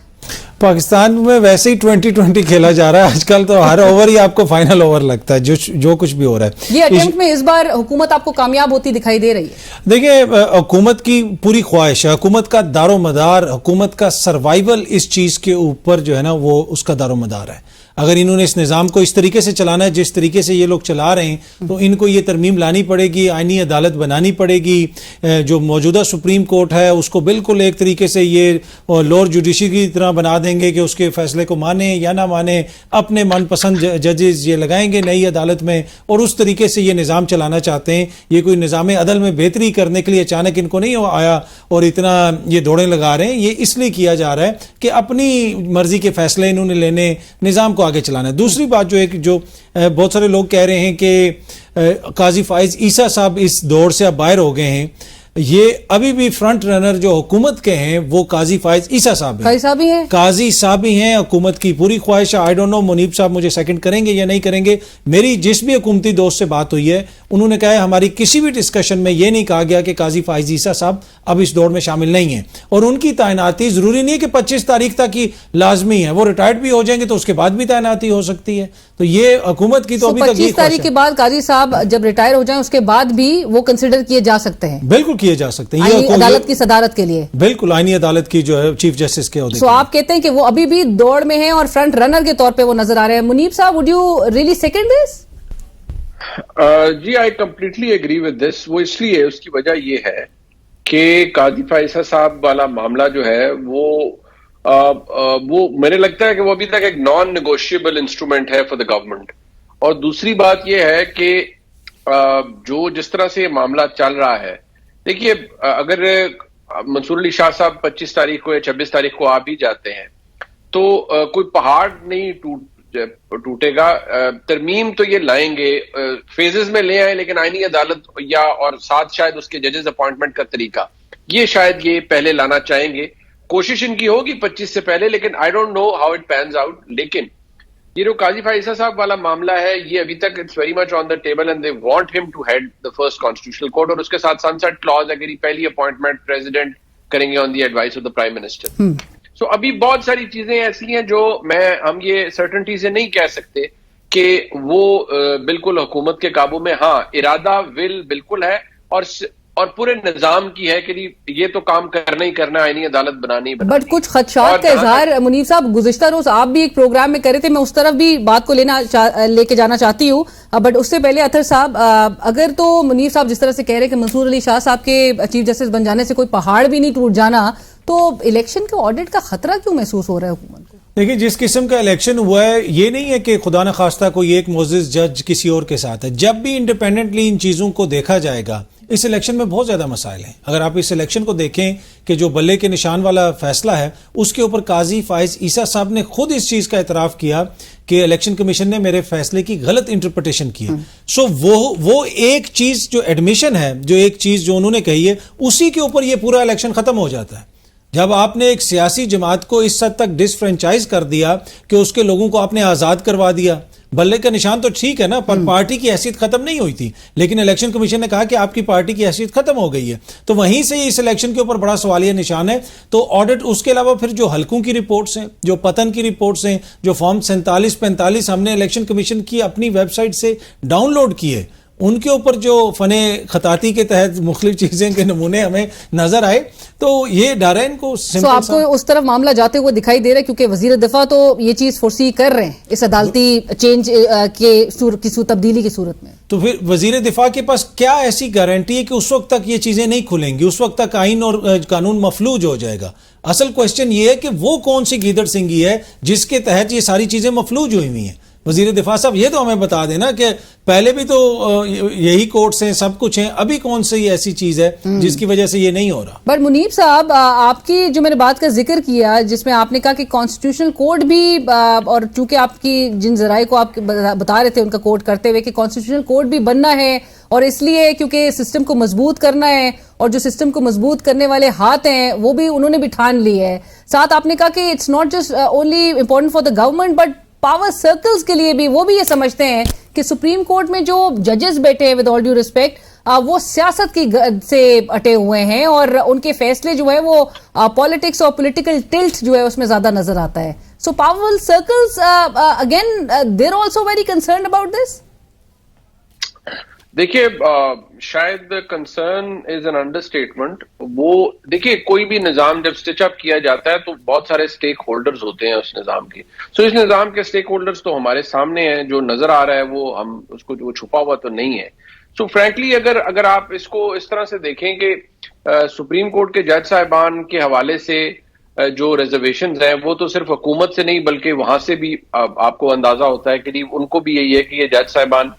پاکستان میں ویسے ہی 2020 کھیلا جا رہا ہے آج کل، تو ہر اوور ہی آپ کو فائنل اوور لگتا ہے جو کچھ بھی ہو رہا ہے. یہ اٹیمپٹ میں اس بار حکومت آپ کو کامیاب ہوتی دکھائی دے رہی ہے؟ دیکھیں، حکومت کی پوری خواہش ہے، حکومت کا دار و مدار، حکومت کا سروائیول اس چیز کے اوپر جو ہے نا وہ اس کا دار و مدار ہے. اگر انہوں نے اس نظام کو اس طریقے سے چلانا ہے جس طریقے سے یہ لوگ چلا رہے ہیں تو ان کو یہ ترمیم لانی پڑے گی، آئینی عدالت بنانی پڑے گی. جو موجودہ سپریم کورٹ ہے اس کو بالکل ایک طریقے سے یہ لوور جوڈیشری کی طرح بنا دیں گے کہ اس کے فیصلے کو مانیں یا نہ مانیں، اپنے من پسند ججز یہ لگائیں گے نئی عدالت میں، اور اس طریقے سے یہ نظام چلانا چاہتے ہیں. یہ کوئی نظام عدل میں بہتری کرنے کے لیے اچانک ان کو نہیں آیا اور اتنا یہ دوڑیں لگا رہے ہیں. یہ اس لیے کیا جا رہا ہے کہ اپنی مرضی کے فیصلے انہوں نے لینے، نظام کو آگے چلانا ہے. دوسری بات جو بہت سارے لوگ کہہ رہے ہیں کہ قاضی فائز عیسیٰ صاحب اس دور سے اب باہر ہو گئے ہیں. یہ ابھی بھی فرنٹ رنر جو حکومت کے ہیں وہ قاضی فائز عیسیٰ صاحب ہیں. قاضی صاحب ہی ہیں. قاضی صاحب ہی ہیں. حکومت کی پوری خواہش ہے. آئی ڈونٹ نو منیب صاحب مجھے سیکنڈ کریں گے یا نہیں کریں گے. میری جس بھی حکومتی دوست سے بات ہوئی ہے انہوں نے کہا ہے ہماری کسی بھی ڈسکشن میں یہ نہیں کہا گیا کہ قاضی فائز عیسیٰ صاحب اب اس دوڑ میں شامل نہیں ہیں, اور ان کی تعیناتی ضروری نہیں ہے کہ 25 تاریخ تک ہی لازمی ہے. وہ ریٹائرڈ بھی ہو جائیں گے تو اس کے بعد بھی تعیناتی ہو سکتی ہے. تو یہ حکومت کی تو ابھی تک 25 تاریخ کے بعد قاضی صاحب جب ریٹائر ہو جائیں اس کے بعد بھی وہ کنسیڈر کیے جا سکتے ہیں. بالکل کیے جا سکتے ہیں. آئینی عدالت کی صدارت کے لیے. بالکل آئینی عدالت کی جو ہے چیف جسٹس کے عہدے. سو آپ کہتے ہیں کہ وہ ابھی بھی دوڑ میں ہیں اور فرنٹ رنر کے طور پہ وہ نظر آ رہے ہیں. منیب صاحب would you really second this? جی I completely agree with this. وہ اس لیے اس کی وجہ یہ ہے کہ قاضی فائز صاحب والا معاملہ جو ہے وہ میرے لگتا ہے کہ وہ ابھی تک ایک نان نیگوشیبل انسٹرومنٹ ہے فار دا گورنمنٹ. اور دوسری بات یہ ہے کہ جو جس طرح سے یہ معاملہ چل رہا ہے, دیکھیے اگر منصور علی شاہ صاحب 25 تاریخ کو یا 26 تاریخ کو آ بھی جاتے ہیں تو کوئی پہاڑ نہیں ٹوٹے گا. ترمیم تو یہ لائیں گے, فیزز میں لے آئیں, لیکن آئینی عدالت یا اور ساتھ شاید اس کے ججز اپوائنٹمنٹ کا طریقہ یہ شاید یہ پہلے لانا چاہیں گے. کوشش ان کی ہوگی 25 سے پہلے, لیکن I don't know how it pans out. لیکن یہ جو قاضی فائز صاحب والا معاملہ ہے یہ ابھی تک it's very much on the table and they want ہم to head the first constitutional court. اور اس کے ساتھ سنسٹ کلوز اگر یہ پہلی اپوائنٹمنٹ پریزیڈنٹ کریں گے on the advice of the prime minister. So ابھی بہت ساری چیزیں ایسی ہیں جو ہم یہ سرٹنٹی سے نہیں کہہ سکتے کہ وہ بالکل حکومت کے قابو میں. ہاں ارادہ ول بالکل ہے اور پورے نظام کی ہے کہ یہ تو کام کرنا ہی کرنا, آئینی عدالت بنانی. بٹ کچھ خدشات کا اظہار منیب صاحب گزشتہ روز آپ بھی ایک پروگرام میں کر رہے تھے, میں اس طرف بھی بات کو لے کے جانا چاہتی ہوں. بٹ اس سے پہلے اطہر صاحب, اگر تو منیب صاحب جس طرح سے کہہ رہے کہ منصور علی شاہ صاحب کے چیف جسٹس بن جانے سے کوئی پہاڑ بھی نہیں ٹوٹ جانا, تو الیکشن کے آڈٹ کا خطرہ کیوں محسوس ہو رہا ہے حکومت کو؟ دیکھیں جس قسم کا الیکشن ہوا ہے یہ نہیں ہے کہ خدا نخواستہ کوئی ایک معزز جج کسی اور کے ساتھ ہے. جب بھی انڈیپینڈنٹلی ان چیزوں کو دیکھا جائے گا اس الیکشن میں بہت زیادہ مسائل ہیں. اگر آپ اس الیکشن کو دیکھیں کہ جو بلے کے نشان والا فیصلہ ہے اس کے اوپر قاضی فائز عیسیٰ صاحب نے خود اس چیز کا اعتراف کیا کہ الیکشن کمیشن نے میرے فیصلے کی غلط انٹرپریٹیشن کی. سو وہ ایک چیز جو ایڈمیشن ہے, جو ایک چیز جو انہوں نے کہی ہے, اسی کے اوپر یہ پورا الیکشن ختم ہو جاتا ہے. جب آپ نے ایک سیاسی جماعت کو اس حد تک ڈس فرینچائز کر دیا کہ اس کے لوگوں کو آپ نے آزاد کروا دیا. بلے کا نشان تو ٹھیک ہے نا, پر پارٹی کی حیثیت ختم نہیں ہوئی تھی, لیکن الیکشن کمیشن نے کہا کہ آپ کی پارٹی کی حیثیت ختم ہو گئی ہے. تو وہیں سے اس الیکشن کے اوپر بڑا سوالیہ نشان ہے. تو آڈٹ, اس کے علاوہ پھر جو حلقوں کی رپورٹس ہیں, جو پتن کی رپورٹس ہیں, جو فارم 47-45 ہم نے الیکشن کمیشن کی اپنی ویب سائٹ سے ڈاؤن لوڈ کیے, ان کے اوپر جو فن خطاطی کے تحت مختلف چیزیں کے نمونے ہمیں نظر آئے, تو یہ ڈر ہے ان کو. سو آپ کو اس طرف معاملہ جاتے ہوئے دکھائی دے رہا ہے کیونکہ وزیر دفاع تو یہ چیز فورسی کر رہے ہیں اس عدالتی چینج کی تبدیلی کی صورت میں. تو پھر وزیر دفاع کے پاس کیا ایسی گارنٹی ہے کہ اس وقت تک یہ چیزیں نہیں کھلیں گی, اس وقت تک آئین اور قانون مفلوج ہو جائے گا؟ اصل کوشچن یہ ہے کہ وہ کون سی گیدڑ سنگھی ہے جس کے تحت یہ ساری چیزیں مفلوج ہوئی ہوئی ہیں. وزیر دفاع صاحب یہ تو ہمیں بتا دینا کہ پہلے بھی تو یہی کورٹس ہیں, سب کچھ ہیں, ابھی کون سی ایسی چیز ہے جس کی وجہ سے یہ نہیں ہو رہا. بٹ منیب صاحب آپ کی جو میں نے بات کا ذکر کیا جس میں آپ نے کہا کہ کانسٹیٹیوشنل کوڈ بھی, اور چونکہ آپ کی جن ذرائع کو آپ بتا رہے تھے ان کا کوڈ کرتے ہوئے کہ کانسٹیٹیوشنل کوڈ بھی بننا ہے, اور اس لیے کیونکہ سسٹم کو مضبوط کرنا ہے, اور جو سسٹم کو مضبوط کرنے والے ہاتھ ہیں وہ بھی انہوں نے بھی ٹھان لی ہے. ساتھ آپ نے کہا کہ it's not just only important for the government but power circles کے لیے بھی, وہ بھی یہ سمجھتے ہیں کہ سپریم کورٹ میں جو ججز بیٹھے ہیں ود آل ڈیو ریسپیکٹ وہ سیاست کی سے اٹے ہوئے ہیں اور ان کے فیصلے جو ہے وہ پالیٹکس اور پولیٹیکل ٹلٹ جو ہے اس میں زیادہ نظر آتا ہے. So power circles again they are also very concerned about this. دیکھیے شاید concern is an understatement. وہ دیکھیے کوئی بھی نظام جب سٹچ اپ کیا جاتا ہے تو بہت سارے اسٹیک ہولڈرز ہوتے ہیں اس نظام کے. سو اس نظام کے اسٹیک ہولڈرز تو ہمارے سامنے ہیں, جو نظر آ رہا ہے وہ ہم اس کو جو چھپا ہوا تو نہیں ہے. سو فرینکلی اگر آپ اس کو اس طرح سے دیکھیں کہ سپریم کورٹ کے جج صاحبان کے حوالے سے جو ریزرویشنز ہیں وہ تو صرف حکومت سے نہیں بلکہ وہاں سے بھی آپ کو اندازہ ہوتا ہے کہ ان کو بھی یہی ہے کہ یہ جج صاحبان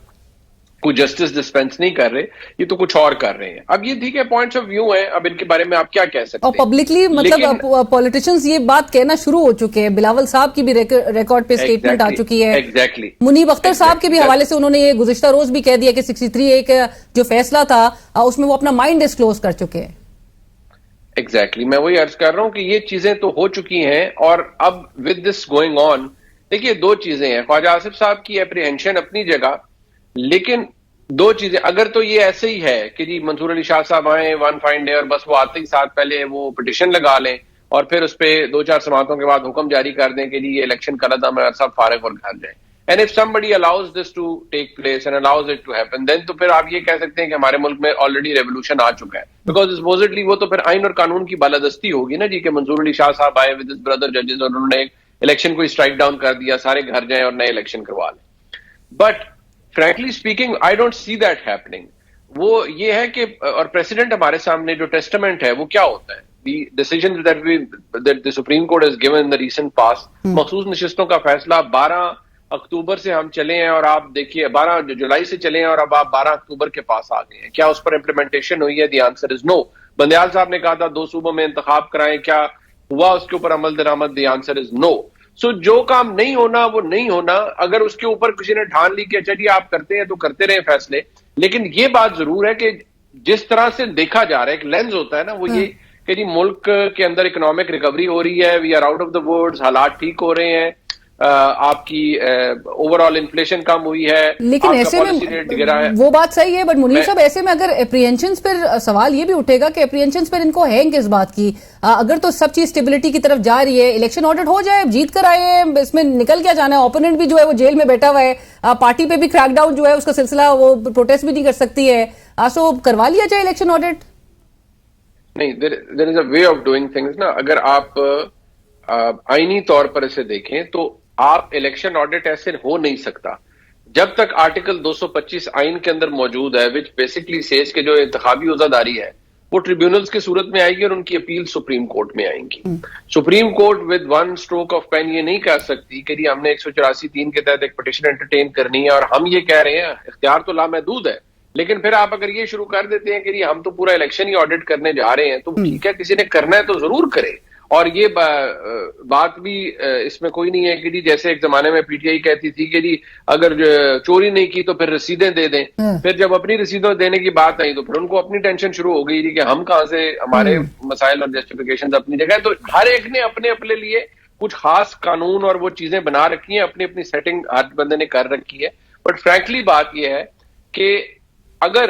کوئی جسٹس ڈسپینس نہیں کر رہے, یہ تو کچھ اور کر رہے ہیں. اب یہ ٹھیک ہے, پوائنٹس آف ویو ہیں, اب ان کے بارے میں آپ کیا کہہ سکتے اور ہیں. پبلکلی مطلب پولیٹیشنز یہ بات کہنا شروع ہو چکے ہیں, بلاول صاحب کی بھی ریکارڈ پہ اسٹیٹمنٹ آ چکی ہے, ایگزیکٹلی منیب اختر صاحب کے بھی حوالے سے انہوں نے یہ گزشتہ روز بھی کہہ دیا کہ 63A کا جو فیصلہ تھا اس میں وہ اپنا مائنڈ ڈسکلوز کر چکے ہیں. ایگزیکٹلی میں وہی عرض کر رہا ہوں کہ یہ چیزیں تو ہو چکی ہیں, اور اب ود دس گوئنگ آن دیکھیے دو چیزیں ہیں. خواجہ آصف صاحب کی اپریہنشن اپنی جگہ, لیکن دو چیزیں, اگر تو یہ ایسے ہی ہے کہ جی منصور علی شاہ صاحب آئیں ون فائن ڈے اور بس وہ آتے ہی ساتھ پہلے وہ پٹیشن لگا لیں اور پھر اس پہ 2-4 سماعتوں کے بعد حکم جاری کر دیں کہ جی یہ الیکشن کل تھا, میں سب فارغ اور گھر جائیں. And if somebody allows this to take place and allows it to happen, then تو پھر آپ یہ کہہ سکتے ہیں کہ ہمارے ملک میں آلریڈی ریولوشن آ چکا ہے, بیکاز supposedly وہ تو پھر آئین اور قانون کی بالادستی ہوگی نا جی, کہ منصور علی شاہ صاحب آئے ود ہز برادر ججز اور انہوں نے الیکشن کو اسٹرائک ڈاؤن کر دیا, سارے گھر جائیں اور نئے الیکشن کروا لیں. But frankly speaking I don't see that happening. وہ یہ ہے کہ, اور پریسیڈنٹ ہمارے سامنے جو ٹیسٹمنٹ ہے وہ کیا ہوتا ہے, the decisions that the Supreme Court has given in the recent past, مخصوص نشستوں کا فیصلہ 12 اکتوبر سے ہم چلے ہیں اور آپ دیکھیے 12 جولائی سے چلے ہیں اور اب آپ 12 اکتوبر کے پاس آ گئے ہیں. کیا اس پر امپلیمنٹیشن ہوئی ہے؟ دی آنسر از نو. بندیال صاحب نے کہا تھا 2 صوبوں میں انتخاب کرائیں, کیا ہوا اس کے اوپر عمل درآمد؟ دی آنسر از نو. سو جو کام نہیں ہونا وہ نہیں ہونا. اگر اس کے اوپر کسی نے ٹھان لی کہ اچھا جی آپ کرتے ہیں تو کرتے رہے فیصلے, لیکن یہ بات ضرور ہے کہ جس طرح سے دیکھا جا رہا ہے, ایک لینز ہوتا ہے نا, وہ یہ کہ جی ملک کے اندر اکنامک ریکوری ہو رہی ہے, we are out of the woods, حالات ٹھیک ہو رہے ہیں, آپ کی اوور آل انفلیشن کم ہوئی ہے, لیکن ایسے میں وہ بات صحیح ہے, بٹ منیر صاحب ایسے میں اگر اپریہنشنز پر سوال یہ بھی اٹھے گا کہ اپریہنشنز پر ان کو ہے کس بات کی؟ اگر تو سب چیز اسٹیبلٹی کی طرف جا رہی ہے, الیکشن آڈٹ ہو جائے, جیت کر آئے ہیں, اس میں نکل کیا جانا ہے؟ اوپوننٹ بھی جو ہے وہ جیل میں بیٹھا ہوا ہے, پارٹی پہ بھی کریک ڈاؤن جو ہے اس کا سلسلہ وہ پروٹیسٹ بھی نہیں کر سکتی ہے, سو کروا لیا جائے الیکشن آڈٹ. نہیں, there is a way of doing things نا. اگر آپ آئینی طور پر اسے دیکھیں تو آپ الیکشن آڈٹ ایسے ہو نہیں سکتا جب تک آرٹیکل 225 آئین کے اندر موجود ہے, which basically says کہ جو انتخابی عزاداری ہے وہ ٹریبیونلز کی صورت میں آئے گی اور ان کی اپیل سپریم کورٹ میں آئیں گی. Supreme Court with one stroke of pain یہ نہیں کہہ سکتی کہ جی ہم نے 184(3) کے تحت ایک پٹیشن انٹرٹین کرنی ہے اور ہم یہ کہہ رہے ہیں, اختیار تو لامحدود ہے, لیکن پھر آپ اگر یہ شروع کر دیتے ہیں کہ جی ہم تو پورا الیکشن ہی آڈٹ کرنے جا رہے ہیں, تو ٹھیک ہے کسی نے کرنا ہے تو ضرور کرے. اور یہ بات بھی اس میں کوئی نہیں ہے کہ جی جیسے ایک زمانے میں پی ٹی آئی کہتی تھی کہ جی اگر چوری نہیں کی تو پھر رسیدیں دے دیں, پھر جب اپنی رسیدیں دینے کی بات آئی تو پھر ان کو اپنی ٹینشن شروع ہو گئی جی کہ ہم کہاں سے, ہمارے مسائل اور جسٹیفیکیشن اپنی جگہ. تو ہر ایک نے اپنے اپنے لیے کچھ خاص قانون اور وہ چیزیں بنا رکھی ہیں, اپنی اپنی سیٹنگ ہر بندے نے کر رکھی ہے. بٹ فرینکلی بات یہ ہے کہ اگر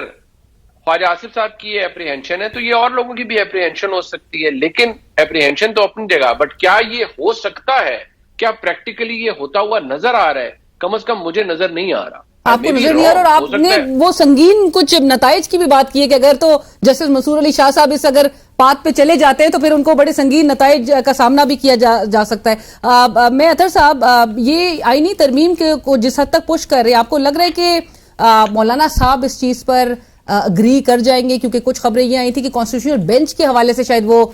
خواجہ آصف صاحب کی یہ اپریہنشن ہے تو یہ اور لوگوں کی بھی اپریہنشن ہو سکتی ہے, لیکن اپریہنشن تو اپنی جگہ. بٹ کیا یہ ہو سکتا ہے, کیا پریکٹیکلی یہ ہوتا ہوا نظر آ رہا ہے؟ کم از کم مجھے نظر نہیں آ رہا. آپ کو نظر نہیں آ رہا, اور آپ نے وہ سنگین کچھ نتائج کی بھی بات کی ہے کہ اگر تو جسٹس منصور علی شاہ صاحب اس اگر پات پہ چلے جاتے ہیں تو پھر ان کو بڑے سنگین نتائج کا سامنا بھی کیا جا سکتا ہے. میں اطہر صاحب یہ آئینی ترمیم کو جس حد تک پش کر رہے ہیں, آپ کو لگ رہا ہے کہ مولانا صاحب اس چیز پر اگری کر جائیں گے؟ کیونکہ کچھ خبریں یہ آئی تھی کہ کانسٹیٹیوشنل بینچ کے حوالے سے شاید وہ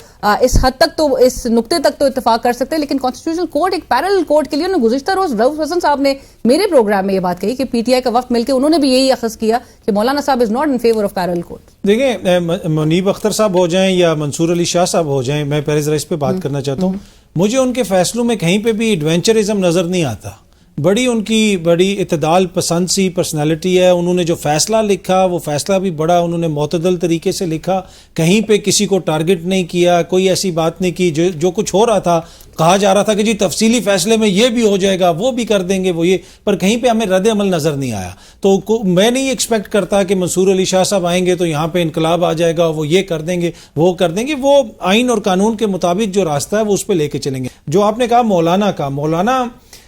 اس حد تک تو اس نقطے تک تو اتفاق کر سکتے ہیں, لیکن کانسٹیٹیوشنل کورٹ ایک پیرل کورٹ کے لیے گزشتہ روز رؤف حسن صاحب نے میرے پروگرام میں یہ بات کہی کہ پی ٹی آئی کا وقت مل کے انہوں نے بھی یہی اخذ کیا کہ مولانا صاحب is not in favour of parallel court. دیکھیں, منیب اختر صاحب ہو جائیں یا منصور علی شاہ صاحب ہو جائیں, میں پہلے ذرا اس پہ بات کرنا چاہتا ہوں. مجھے ان کے فیصلوں میں کہیں پہ بھی ایڈونچرزم نظر نہیں آتا. ان کی بڑی اعتدال پسند سی پرسنالٹی ہے. انہوں نے جو فیصلہ لکھا وہ فیصلہ بھی بڑا انہوں نے معتدل طریقے سے لکھا, کہیں پہ کسی کو ٹارگٹ نہیں کیا, کوئی ایسی بات نہیں کی. جو کچھ ہو رہا تھا, کہا جا رہا تھا کہ جی تفصیلی فیصلے میں یہ بھی ہو جائے گا, وہ بھی کر دیں گے, وہ یہ, پر کہیں پہ ہمیں رد عمل نظر نہیں آیا. تو میں نہیں ایکسپیکٹ کرتا کہ منصور علی شاہ صاحب آئیں گے تو یہاں پہ انقلاب آ جائے گا, وہ یہ کر دیں گے, وہ کر دیں گے. وہ آئین اور قانون کے مطابق جو راستہ ہے وہ اس پہ لے کے چلیں گے. جو آپ نے کہا مولانا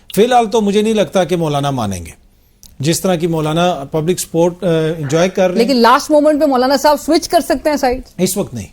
فی الحال تو مجھے نہیں لگتا کہ مولانا مانیں گے, جس طرح کی مولانا پبلک سپورٹ انجوائے کر رہے ہیں. لیکن لاسٹ مومنٹ پہ مولانا صاحب سوئچ کر سکتے ہیں سائڈ؟ اس وقت نہیں,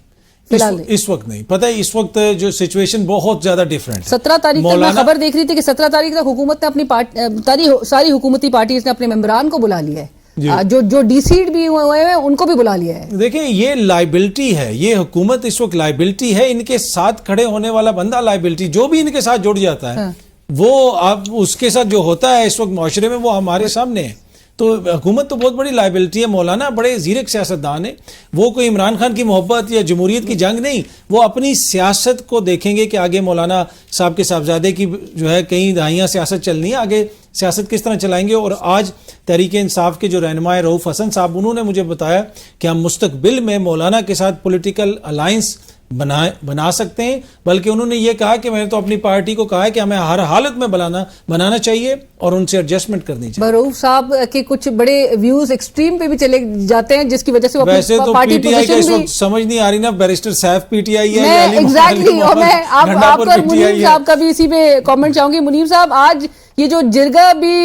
اس وقت نہیں. پتہ ہے اس وقت جو سچویشن بہت زیادہ ڈیفرنٹ ہے. 17 تاریخ تک میں خبر دیکھ رہی تھی کہ 17 تاریخ تک حکومت نے اپنی ساری حکومتی پارٹیز نے اپنے ممبران کو بلا لیا ہے, جو ڈی سیڈ بھی ہوئے ہیں ان کو بھی بلا لیا ہے. دیکھیں یہ لائبلٹی ہے, یہ حکومت اس وقت لائبلٹی ہے. ان کے ساتھ کھڑے ہونے والا بندہ لائبلٹی, جو بھی ان کے ساتھ جڑ جاتا ہے وہ اب اس کے ساتھ جو ہوتا ہے اس وقت معاشرے میں وہ ہمارے سامنے ہے. تو حکومت تو بہت بڑی لائبلٹی ہے. مولانا بڑے زیرک سیاستدان ہیں, وہ کوئی عمران خان کی محبت یا جمہوریت کی جنگ نہیں, وہ اپنی سیاست کو دیکھیں گے کہ آگے مولانا صاحب کے صاحبزادے کی جو ہے کئی دہائیاں سیاست چلنی ہے, آگے سیاست کس طرح چلائیں گے. اور آج تحریک انصاف کے جو رہنما رؤوف حسن صاحب, انہوں نے مجھے بتایا کہ ہم مستقبل میں مولانا کے ساتھ پولیٹیکل الائنس بنا سکتے ہیں, بلکہ انہوں نے یہ کہا کہ میں نے تو اپنی پارٹی کو کہا ہے کہ ہمیں ہر حالت میں بنانا چاہیے اور ان سے ایڈجسٹمنٹ کرنی چاہیے. رؤوف صاحب کے کچھ بڑے ویوز ایکسٹریم پہ بھی چلے جاتے ہیں, جس کی وجہ سے ویسے تو پی ٹی آئی کا اس وقت سمجھ نہیں آ رہی نا, barrister Saif P T I ہے, ایگزیکٹلی, اور میں آپ کا منیر صاحب کا بھی اسی پہ کامنٹ چاہوں گی. منیر صاحب, آج یہ جو جرگہ بھی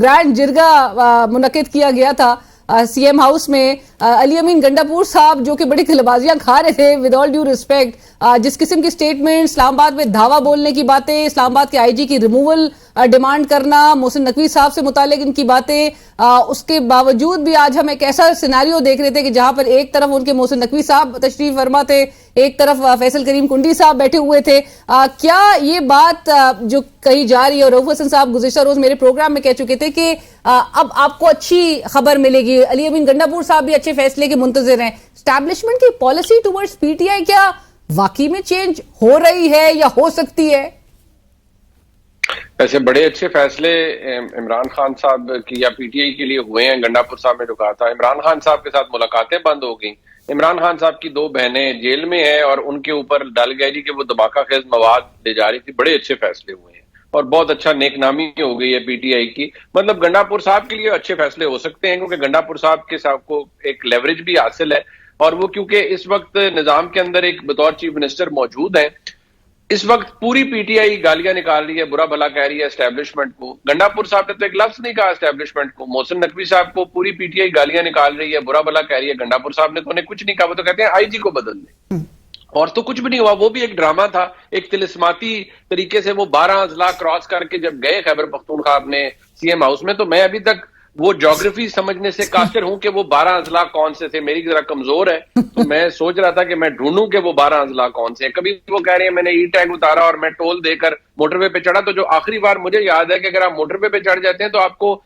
گرینڈ جرگہ منعقد کیا گیا تھا سی ایم ہاؤس میں, علی امین گنڈاپور صاحب جو کہ بڑی کھلبازیاں کھا رہے تھے ود آل ڈیو ریسپیکٹ, جس قسم کی سٹیٹمنٹ, اسلام آباد میں دھاوا بولنے کی باتیں, اسلام آباد کے آئی جی کی ریموول ڈیمانڈ کرنا, محسن نقوی صاحب سے متعلق ان کی باتیں, اس کے باوجود بھی آج ہم ایک ایسا سیناریو دیکھ رہے تھے کہ جہاں پر ایک طرف ان کے محسن نقوی صاحب تشریف فرما تھے, ایک طرف فیصل کریم کنڈی صاحب بیٹھے ہوئے تھے. کیا یہ بات جو کہی جا رہی ہے, اور رؤوف حسن صاحب گزشتہ روز میرے پروگرام میں کہہ چکے تھے کہ اب آپ کو اچھی خبر ملے گی, علی امین گنڈاپور صاحب بھی اچھے فیصلے کے منتظر ہیں, اسٹیبلشمنٹ کی پالیسی ٹورڈز پی ٹی آئی کیا واقعی میں چینج ہو رہی ہے یا ہو سکتی ہے؟ ایسے بڑے اچھے فیصلے عمران خان صاحب کی یا پی ٹی آئی کے لیے ہوئے ہیں. گنڈاپور صاحب نے جو کہا تھا, عمران خان صاحب کے ساتھ ملاقاتیں بند ہو گئیں, عمران خان صاحب کی 2 بہنیں جیل میں ہیں اور ان کے اوپر ڈال گیا جی کہ وہ دھماکہ خیز مواد لے جا رہی تھی. بڑے اچھے فیصلے ہوئے ہیں اور بہت اچھا نیک نامی ہو گئی ہے پی ٹی آئی کی. مطلب گنڈاپور صاحب کے لیے اچھے فیصلے ہو سکتے ہیں, کیونکہ گنڈاپور صاحب کے ساتھ کو ایک لیوریج بھی حاصل ہے, اور وہ کیونکہ اس وقت نظام کے اندر ایک بطور چیف منسٹر موجود ہیں. اس وقت پوری پی ٹی آئی گالیاں نکال رہی ہے, برا بھلا کہہ رہی ہے اسٹیبلشمنٹ کو. گنڈاپور صاحب نے تو ایک لفظ نہیں کہا اسٹیبلشمنٹ کو. محسن نقوی صاحب کو پوری پی ٹی آئی گالیاں نکال رہی ہے, برا بھلا کہہ رہی ہے. گنڈاپور صاحب نے تو انہیں کچھ نہیں کہا, وہ تو کہتے ہیں آئی جی کو بدل دیں, اور تو کچھ بھی نہیں ہوا. وہ بھی ایک ڈرامہ تھا, ایک طلسماتی طریقے سے وہ 12 اضلاع کراس کر کے جب گئے خیبر پختونخوا اپنے سی ایم ہاؤس میں, تو میں ابھی تک وہ جیوگرافی سمجھنے سے قاصر ہوں کہ وہ 12 اضلاع کون سے تھے. میری ذرا کمزور ہے, تو میں سوچ رہا تھا کہ میں ڈھونڈوں کہ وہ 12 اضلاع کون سے ہیں. کبھی وہ کہہ رہے ہیں میں نے ای ٹیگ اتارا اور میں ٹول دے کر موٹر وے پہ چڑھا, تو جو آخری بار مجھے یاد ہے کہ اگر آپ موٹر وے پہ چڑھ جاتے ہیں تو آپ کو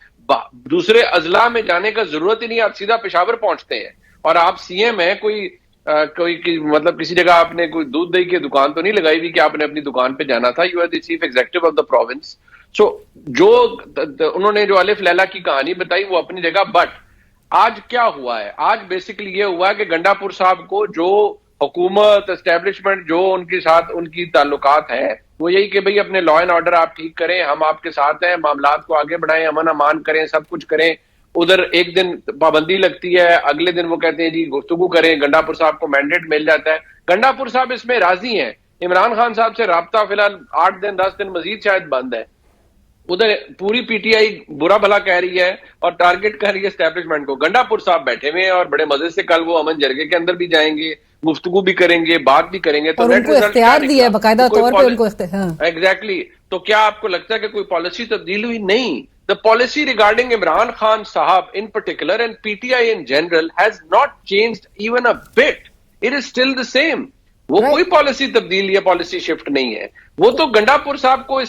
دوسرے اضلاع میں جانے کا ضرورت ہی نہیں, آپ سیدھا پشاور پہنچتے ہیں. اور آپ سی ایم ہیں, کوئی مطلب کسی جگہ آپ نے کوئی دودھ دہی کی دکان تو نہیں لگائی ہوئی کہ آپ نے اپنی دکان پہ جانا تھا. You are the chief executive of the province. So جو انہوں نے جو الف لیلا کی کہانی بتائی وہ اپنی جگہ, بٹ آج کیا ہوا ہے؟ آج بیسیکلی یہ ہوا ہے کہ گنڈاپور صاحب کو جو حکومت اسٹیبلشمنٹ جو ان کے ساتھ ان کی تعلقات ہیں وہ یہی کہ بھئی اپنے لا اینڈ آرڈر آپ ٹھیک کریں, ہم آپ کے ساتھ ہیں, معاملات کو آگے بڑھائیں, امن امان کریں, سب کچھ کریں. ادھر ایک دن پابندی لگتی ہے, اگلے دن وہ کہتے ہیں جی گفتگو کریں, گنڈاپور صاحب کو مینڈیٹ مل جاتا ہے. گنڈاپور صاحب اس میں راضی ہیں. عمران خان صاحب سے رابطہ فی الحال 8 دن 10 دن مزید شاید بند ہے. ادھر پوری پی ٹی آئی برا بھلا کہہ رہی ہے اور ٹارگٹ کر رہی ہے اسٹیبلشمنٹ کو. گنڈاپور صاحب بیٹھے ہوئے ہیں اور بڑے مزے سے کل وہ امن جرگے کے اندر بھی جائیں گے, گفتگو بھی کریں گے, بات بھی کریں گے. تو ان کو اختیار دیا ہے باقاعدہ طور پہ ان کو ایگزیکٹلی. تو کیا آپ کو لگتا ہے کہ کوئی پالیسی تبدیل ہوئی؟ نہیں. The policy regarding Imran Khan Sahab in particular and PTI in general has not changed even a bit. It is still the same. وہ کوئی پالیسی تبدیل یا پالیسی شفٹ نہیں ہے. وہ تو گنڈاپور صاحب کو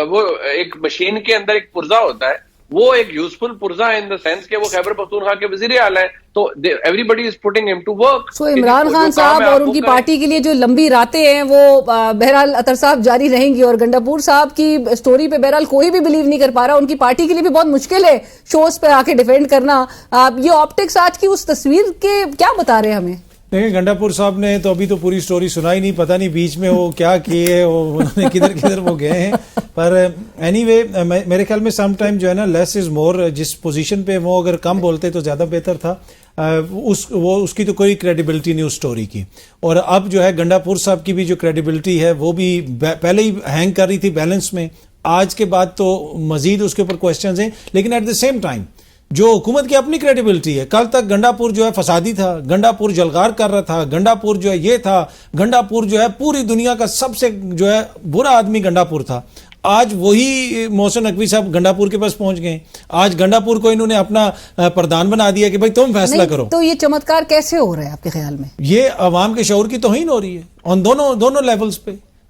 وہ ایک مشین کے اندر ایک پرزہ ہوتا ہے, وہ ایک یوزفل پرزہ ہے ان دا سینس کہ وہ خیبر پختونخوا کے وزیر اعلیٰ ہیں, تو ایوری بڈی از پوٹنگ ہم ٹو ورک. سو عمران خان صاحب اور ان کی پارٹی کے لیے جو لمبی راتیں ہیں وہ بہرحال اطہر صاحب جاری رہیں گی, اور گنڈاپور صاحب کی سٹوری پہ بہرحال کوئی بھی بلیو نہیں کر پا رہا. ان کی پارٹی کے لیے بھی بہت مشکل ہے شوز پہ آ کے ڈیفینڈ کرنا. یہ آپٹکس آج کی اس تصویر کے کیا بتا رہے ہیں ہمیں؟ دیکھیں گنڈاپور صاحب نے تو ابھی تو پوری سٹوری سنائی نہیں, پتہ نہیں بیچ میں وہ کیا کیے, انہوں نے کدھر کدھر وہ گئے ہیں. پر اینی وے میرے خیال میں سم ٹائم جو ہے نا لیس از مور. جس پوزیشن پہ وہ اگر کم بولتے تو زیادہ بہتر تھا. اس کی تو کوئی کریڈیبلٹی نہیں اس سٹوری کی. اور اب جو ہے گنڈاپور صاحب کی بھی جو کریڈیبلٹی ہے وہ بھی پہلے ہی ہینگ کر رہی تھی بیلنس میں, آج کے بعد تو مزید اس کے اوپر کوشچنز ہیں. لیکن ایٹ دا سیم ٹائم جو حکومت کی اپنی کریڈیبلٹی ہے, کل تک گنڈاپور جو ہے فسادی تھا, گنڈاپور جلغار کر رہا تھا, گنڈاپور جو ہے یہ تھا, گنڈاپور جو ہے پوری دنیا کا سب سے جو ہے برا آدمی گنڈاپور تھا. آج وہی محسن نقوی صاحب گنڈاپور کے پاس پہنچ گئے. آج گنڈاپور کو انہوں نے اپنا پردھان بنا دیا کہ بھائی تم فیصلہ کرو. تو یہ چمتکار کیسے ہو رہا ہے آپ کے خیال میں؟ یہ عوام کے شعور کی توہین ہو رہی ہے آن دونوں لیولز پہ.